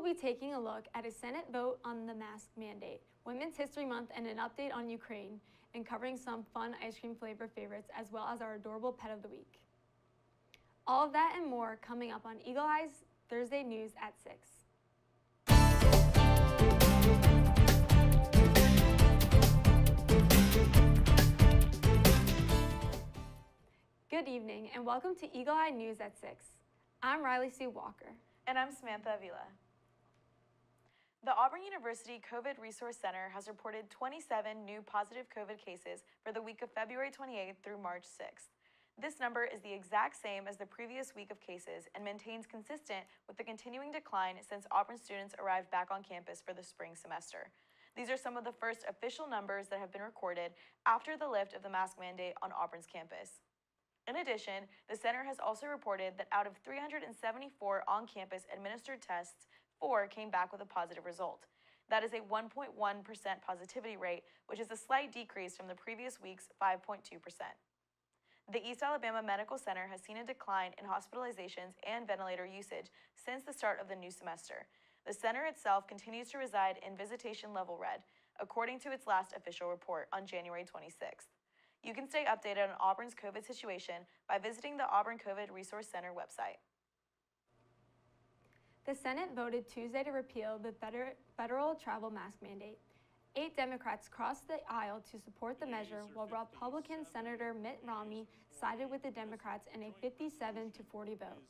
be taking a look at a Senate vote on the mask mandate, Women's History Month, and an update on Ukraine, and covering some fun ice cream flavor favorites, as well as our adorable pet of the week. All of that and more coming up on Eagle Eye's Thursday News at 6. Good evening and welcome to Eagle Eye News at 6. I'm Riley Sue Walker. And I'm Samantha Avila. The Auburn University COVID Resource Center has reported 27 new positive COVID cases for the week of February 28th through March 6th. This number is the exact same as the previous week of cases and maintains consistent with the continuing decline since Auburn students arrived back on campus for the spring semester. These are some of the first official numbers that have been recorded after the lift of the mask mandate on Auburn's campus. In addition, the center has also reported that out of 374 on-campus administered tests, 4 came back with a positive result. That is a 1.1% positivity rate, which is a slight decrease from the previous week's 5.2%. The East Alabama Medical Center has seen a decline in hospitalizations and ventilator usage since the start of the new semester. The center itself continues to reside in visitation level red, according to its last official report on January 26th. You can stay updated on Auburn's COVID situation by visiting the Auburn COVID Resource Center website. The Senate voted Tuesday to repeal the federal travel mask mandate. 8 Democrats crossed the aisle to support the measure, while Republican Senator Mitt Romney sided with the Democrats in a 57-40 vote.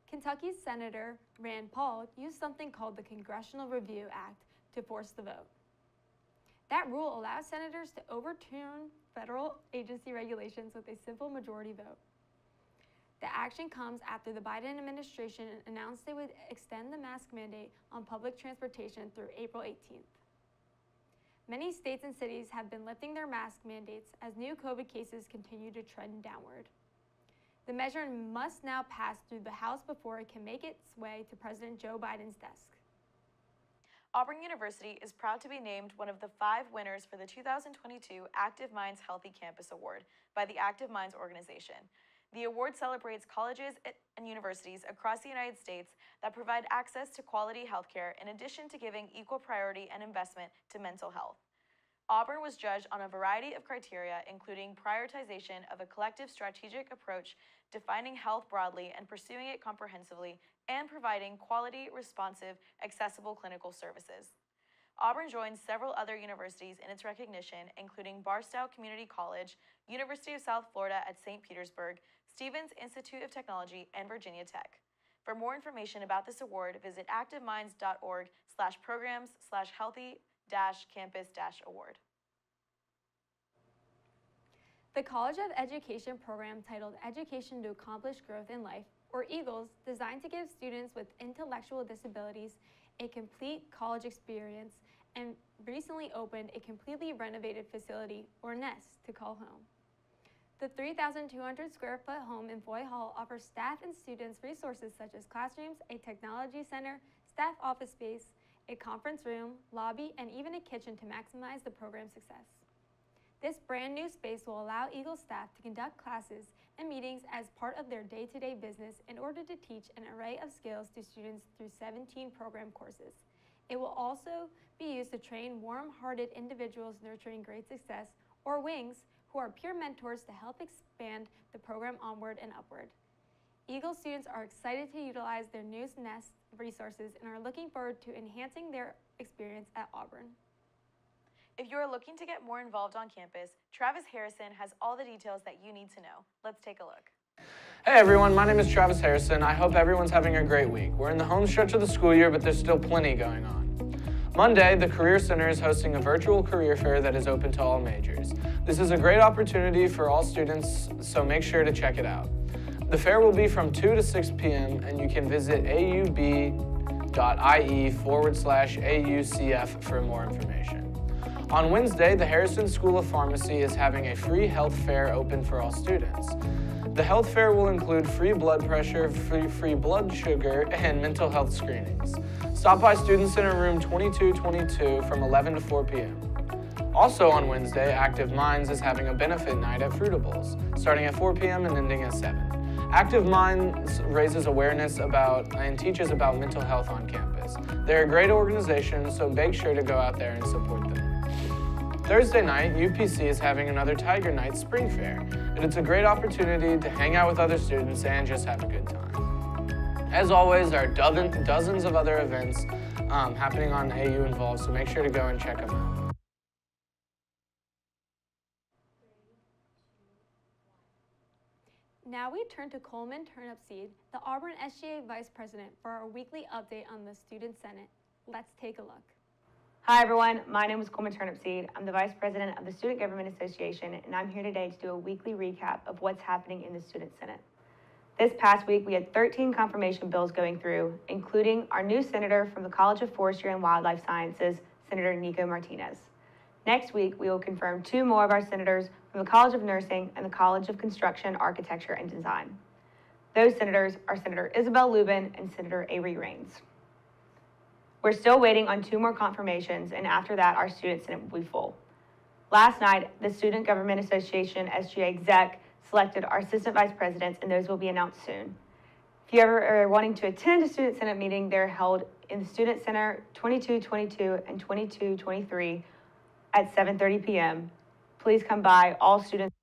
Kentucky's Senator Rand Paul used something called the Congressional Review Act to force the vote. That rule allows senators to overturn federal agency regulations with a simple majority vote. The action comes after the Biden administration announced they would extend the mask mandate on public transportation through April 18th. Many states and cities have been lifting their mask mandates as new COVID cases continue to trend downward. The measure must now pass through the House before it can make its way to President Joe Biden's desk. Auburn University is proud to be named one of the 5 winners for the 2022 Active Minds Healthy Campus Award by the Active Minds organization. The award celebrates colleges and universities across the United States that provide access to quality healthcare in addition to giving equal priority and investment to mental health. Auburn was judged on a variety of criteria, including prioritization of a collective strategic approach, defining health broadly and pursuing it comprehensively, and providing quality, responsive, accessible clinical services. Auburn joins several other universities in its recognition, including Barstow Community College, University of South Florida at St. Petersburg, Stevens Institute of Technology, and Virginia Tech. For more information about this award, visit activeminds.org/programs/healthy-campus-award. The College of Education program titled Education to Accomplish Growth in Life, or EAGLES, designed to give students with intellectual disabilities a complete college experience, and recently opened a completely renovated facility, or nest, to call home. The 3,200 square foot home in Foy Hall offers staff and students resources such as classrooms, a technology center, staff office space, a conference room, lobby, and even a kitchen to maximize the program's success. This brand new space will allow EAGLES staff to conduct classes and meetings as part of their day-to-day business in order to teach an array of skills to students through 17 program courses. It will also be used to train warm-hearted individuals nurturing great success, or WINGs, who are peer mentors to help expand the program onward and upward. EAGLES students are excited to utilize their new nest resources and are looking forward to enhancing their experience at Auburn. If you are looking to get more involved on campus, Travis Harrison has all the details that you need to know. Let's take a look. Hey everyone, my name is Travis Harrison. I hope everyone's having a great week. We're in the home stretch of the school year, but there's still plenty going on. Monday, the Career Center is hosting a virtual career fair that is open to all majors. This is a great opportunity for all students, so make sure to check it out. The fair will be from 2 to 6 p.m. and you can visit aub.ie/AUCF for more information. On Wednesday, the Harrison School of Pharmacy is having a free health fair open for all students. The health fair will include free blood pressure, free blood sugar, and mental health screenings. Stop by Student Center Room 2222 from 11 to 4 p.m. Also on Wednesday, Active Minds is having a benefit night at Fruitables, starting at 4 p.m. and ending at 7. Active Minds raises awareness about and teaches about mental health on campus. Students. They're a great organization, so make sure to go out there and support them. Thursday night, UPC is having another Tiger Night Spring Fair, and it's a great opportunity to hang out with other students and just have a good time. As always, there are dozens of other events happening on AU Involved, so make sure to go and check them out. Now we turn to Coleman Turnipseed, the Auburn SGA Vice President, for our weekly update on the Student Senate. Let's take a look. Hi everyone, my name is Coleman Turnipseed. I'm the Vice President of the Student Government Association, and I'm here today to do a weekly recap of what's happening in the Student Senate. This past week, we had 13 confirmation bills going through, including our new senator from the College of Forestry and Wildlife Sciences, Senator Nico Martinez. Next week, we will confirm 2 more of our senators from the College of Nursing and the College of Construction, Architecture, and Design. Those senators are Senator Isabel Lubin and Senator Avery Raines. We're still waiting on 2 more confirmations, and after that, our Student Senate will be full. Last night, the Student Government Association SGA exec selected our assistant vice presidents, and those will be announced soon. If you ever are wanting to attend a Student Senate meeting, they're held in the Student Center 2222 and 2223 at 7:30 p.m. Please come by, all students.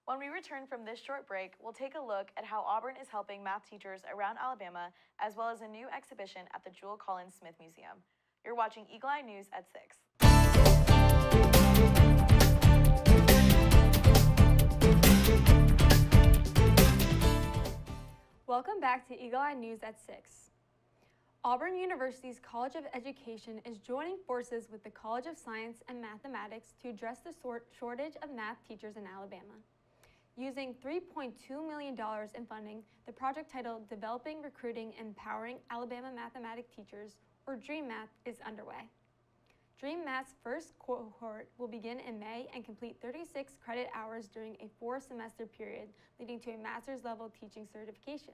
When we return from this short break, we'll take a look at how Auburn is helping math teachers around Alabama, as well as a new exhibition at the Jewel Collins Smith Museum. You're watching Eagle Eye News at 6. Welcome back to Eagle Eye News at 6. Auburn University's College of Education is joining forces with the College of Science and Mathematics to address the shortage of math teachers in Alabama. Using $3.2 million in funding, the project titled Developing, Recruiting, and Empowering Alabama Mathematics Teachers, or DREAM Math, is underway. DREAM Math's first cohort will begin in May and complete 36 credit hours during a 4-semester period, leading to a master's level teaching certification.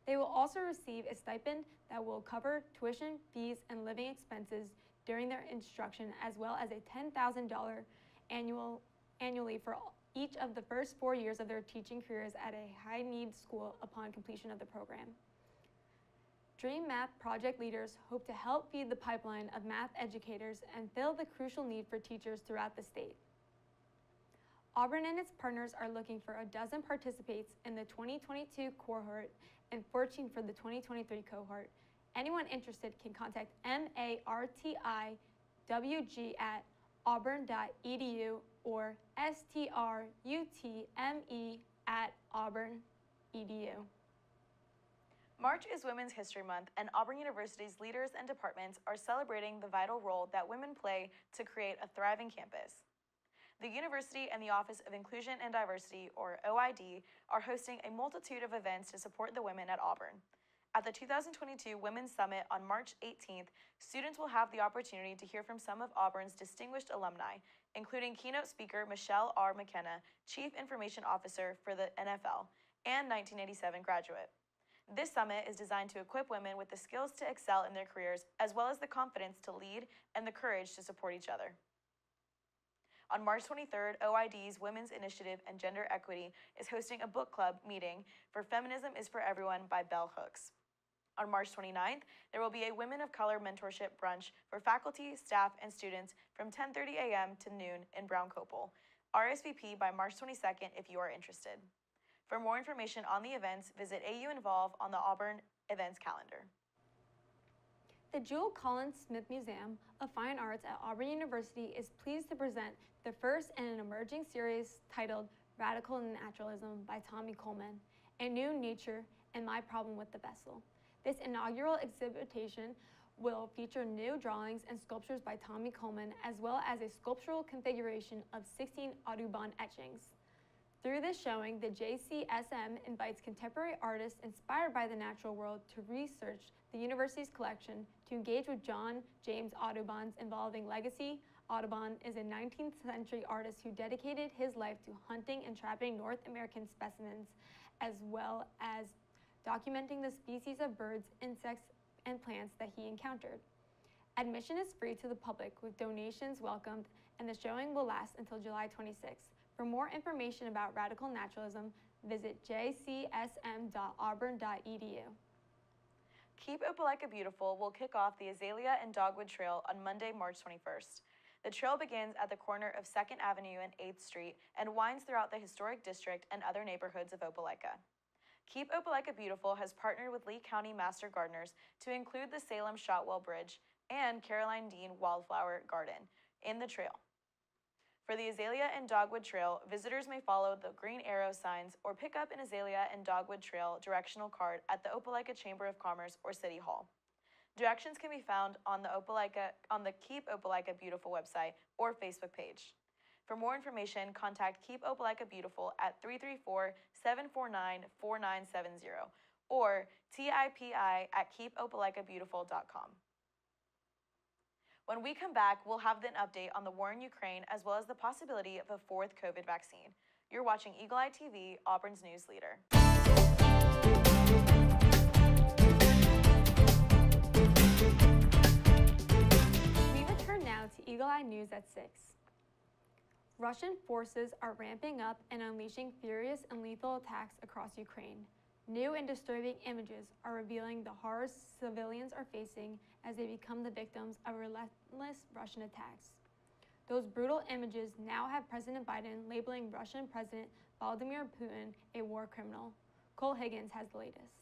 They will also receive a stipend that will cover tuition, fees, and living expenses during their instruction, as well as a $10,000 annually for each of the first 4 years of their teaching careers at a high-need school upon completion of the program. DREAM Math project leaders hope to help feed the pipeline of math educators and fill the crucial need for teachers throughout the state. Auburn and its partners are looking for 12 participants in the 2022 cohort and 14 for the 2023 cohort. Anyone interested can contact martwg@auburn.edu or strutme@auburn.edu. March is Women's History Month, and Auburn University's leaders and departments are celebrating the vital role that women play to create a thriving campus. The university and the Office of Inclusion and Diversity, or OID, are hosting a multitude of events to support the women at Auburn. At the 2022 Women's Summit on March 18th, students will have the opportunity to hear from some of Auburn's distinguished alumni, including keynote speaker Michelle R. McKenna, Chief Information Officer for the NFL, and 1987 graduate. This summit is designed to equip women with the skills to excel in their careers, as well as the confidence to lead and the courage to support each other. On March 23rd, OID's Women's Initiative and Gender Equity is hosting a book club meeting for Feminism is for Everyone by Bell Hooks. On March 29th, there will be a Women of Color mentorship brunch for faculty, staff, and students from 10:30 a.m. to noon in Brown Copel. RSVP by March 22nd if you are interested. For more information on the events, visit AU Involve on the Auburn events calendar. The Jewel Collins Smith Museum of Fine Arts at Auburn University is pleased to present the first in an emerging series titled Radical Naturalism by Tommy Coleman, A New Nature and My Problem with the Vessel. This inaugural exhibition will feature new drawings and sculptures by Tommy Coleman, as well as a sculptural configuration of 16 Audubon etchings. Through this showing, the JCSM invites contemporary artists inspired by the natural world to research the university's collection, to engage with John James Audubon's evolving legacy. Audubon is a 19th century artist who dedicated his life to hunting and trapping North American specimens, as well as documenting the species of birds, insects, and plants that he encountered. Admission is free to the public with donations welcomed, and the showing will last until July 26th. For more information about radical naturalism, visit jcsm.auburn.edu. Keep Opelika Beautiful will kick off the Azalea and Dogwood Trail on Monday, March 21st. The trail begins at the corner of 2nd Avenue and 8th Street and winds throughout the historic district and other neighborhoods of Opelika. Keep Opelika Beautiful has partnered with Lee County Master Gardeners to include the Salem Shotwell Bridge and Caroline Dean Wildflower Garden in the trail. For the Azalea and Dogwood Trail, visitors may follow the green arrow signs or pick up an Azalea and Dogwood Trail directional card at the Opelika Chamber of Commerce or City Hall. Directions can be found on the Keep Opelika Beautiful website or Facebook page. For more information, contact Keep Opelika Beautiful at 334-749-4970 or tipi@keepopelikabeautiful.com. When we come back, we'll have an update on the war in Ukraine as well as the possibility of a 4th COVID vaccine. You're watching Eagle Eye TV, Auburn's news leader. We return now to Eagle Eye News at 6. Russian forces are ramping up and unleashing furious and lethal attacks across Ukraine. New and disturbing images are revealing the horrors civilians are facing as they become the victims of relentless Russian attacks. Those brutal images now have President Biden labeling Russian President Vladimir Putin a war criminal. Cole Higgins has the latest.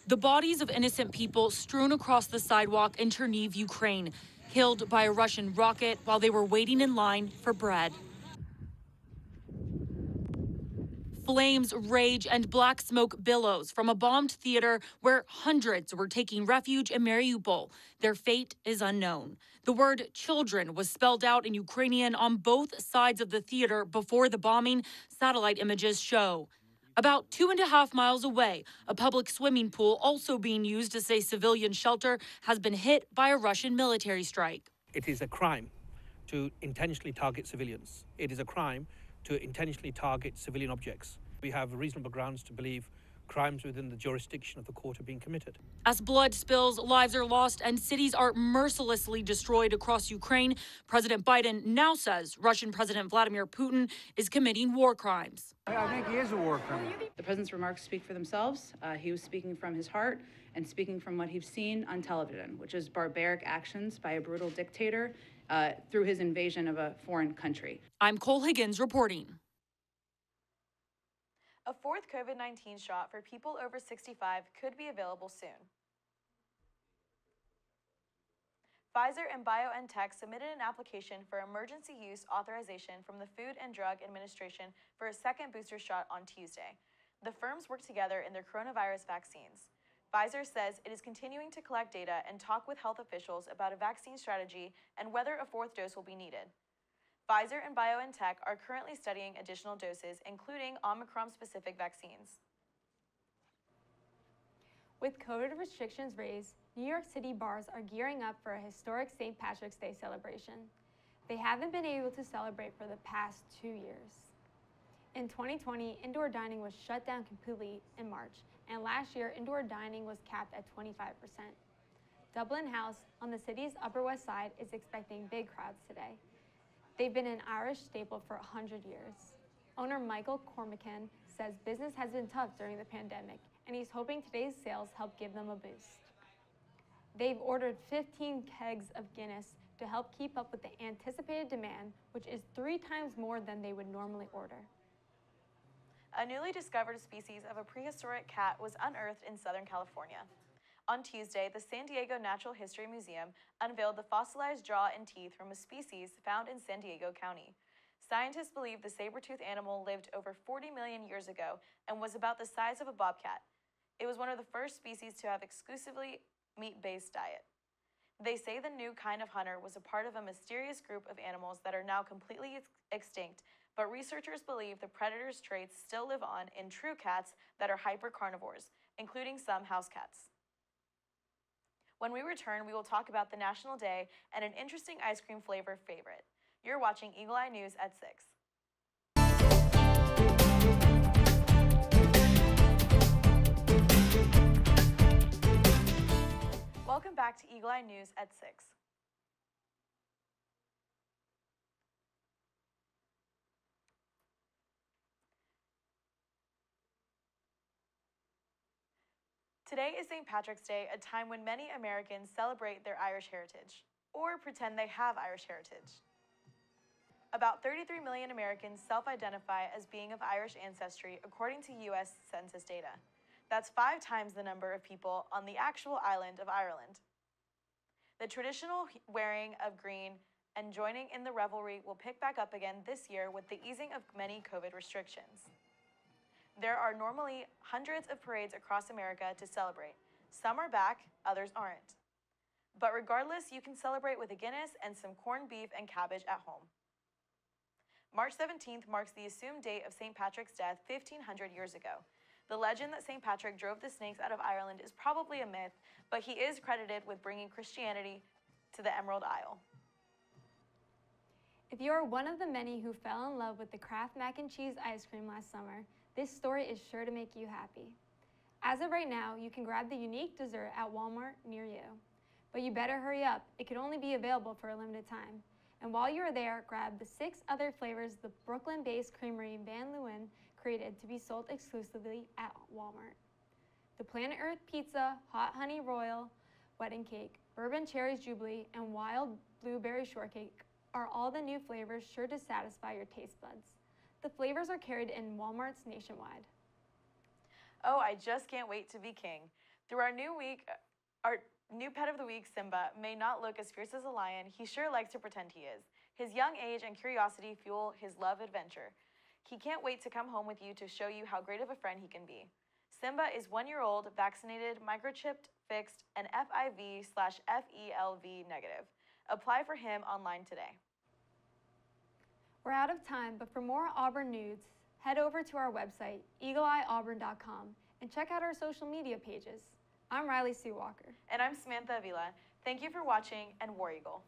The bodies of innocent people strewn across the sidewalk in Chernihiv, Ukraine, killed by a Russian rocket while they were waiting in line for bread. Flames rage and black smoke billows from a bombed theater where hundreds were taking refuge in Mariupol. Their fate is unknown. The word children was spelled out in Ukrainian on both sides of the theater before the bombing, satellite images show. About 2.5 miles away, a public swimming pool also being used as a civilian shelter has been hit by a Russian military strike. It is a crime to intentionally target civilians. It is a crime to intentionally target civilian objects. We have reasonable grounds to believe crimes within the jurisdiction of the court are being committed. As blood spills, lives are lost, and cities are mercilessly destroyed across Ukraine, President Biden now says Russian President Vladimir Putin is committing war crimes. I think he is a war criminal. The president's remarks speak for themselves. He was speaking from his heart and speaking from what he's seen on television, which is barbaric actions by a brutal dictator through his invasion of a foreign country. I'm Cole Higgins reporting. A 4th COVID-19 shot for people over 65 could be available soon. Pfizer and BioNTech submitted an application for emergency use authorization from the Food and Drug Administration for a second booster shot on Tuesday. The firms work together in their coronavirus vaccines. Pfizer says it is continuing to collect data and talk with health officials about a vaccine strategy and whether a 4th dose will be needed. Pfizer and BioNTech are currently studying additional doses, including Omicron-specific vaccines. With COVID restrictions raised, New York City bars are gearing up for a historic St. Patrick's Day celebration. They haven't been able to celebrate for the past 2 years. In 2020, indoor dining was shut down completely in March, and last year, indoor dining was capped at 25%. Dublin House on the city's Upper West Side is expecting big crowds today. They've been an Irish staple for 100 years. Owner Michael Cormacan says business has been tough during the pandemic, and he's hoping today's sales help give them a boost. They've ordered 15 kegs of Guinness to help keep up with the anticipated demand, which is 3 times more than they would normally order. A newly discovered species of a prehistoric cat was unearthed in Southern California. On Tuesday, the San Diego Natural History Museum unveiled the fossilized jaw and teeth from a species found in San Diego County. Scientists believe the saber-toothed animal lived over 40 million years ago and was about the size of a bobcat. It was one of the first species to have exclusively meat-based diet. They say the new kind of hunter was a part of a mysterious group of animals that are now completely extinct, but researchers believe the predator's traits still live on in true cats that are hypercarnivores, including some house cats. When we return, we will talk about the National Day and an interesting ice cream flavor favorite. You're watching Eagle Eye News at 6. Welcome back to Eagle Eye News at 6. Today is St. Patrick's Day, a time when many Americans celebrate their Irish heritage, or pretend they have Irish heritage. About 33 million Americans self-identify as being of Irish ancestry, according to U.S. Census data. That's 5 times the number of people on the actual island of Ireland. The traditional wearing of green and joining in the revelry will pick back up again this year with the easing of many COVID restrictions. There are normally hundreds of parades across America to celebrate. Some are back, others aren't. But regardless, you can celebrate with a Guinness and some corned beef and cabbage at home. March 17th marks the assumed date of St. Patrick's death 1,500 years ago. The legend that St. Patrick drove the snakes out of Ireland is probably a myth, but he is credited with bringing Christianity to the Emerald Isle. If you are one of the many who fell in love with the Kraft mac and cheese ice cream last summer, this story is sure to make you happy. As of right now, you can grab the unique dessert at Walmart near you. But you better hurry up, it could only be available for a limited time. And while you're there, grab the 6 other flavors the Brooklyn-based creamery Van Leeuwen created to be sold exclusively at Walmart. The Planet Earth Pizza, Hot Honey Royal, Wedding Cake, Bourbon Cherries Jubilee, and Wild Blueberry Shortcake are all the new flavors sure to satisfy your taste buds. The flavors are carried in Walmarts nationwide. Oh, I just can't wait to be king. Through our new pet of the week, Simba, may not look as fierce as a lion, he sure likes to pretend he is. His young age and curiosity fuel his love adventure. He can't wait to come home with you to show you how great of a friend he can be. Simba is 1-year-old, vaccinated, microchipped, fixed, and FIV/FELV negative. Apply for him online today. We're out of time, but for more Auburn news, head over to our website, eagleeyeauburn.com, and check out our social media pages. I'm Riley Sue Walker. And I'm Samantha Avila. Thank you for watching, and War Eagle.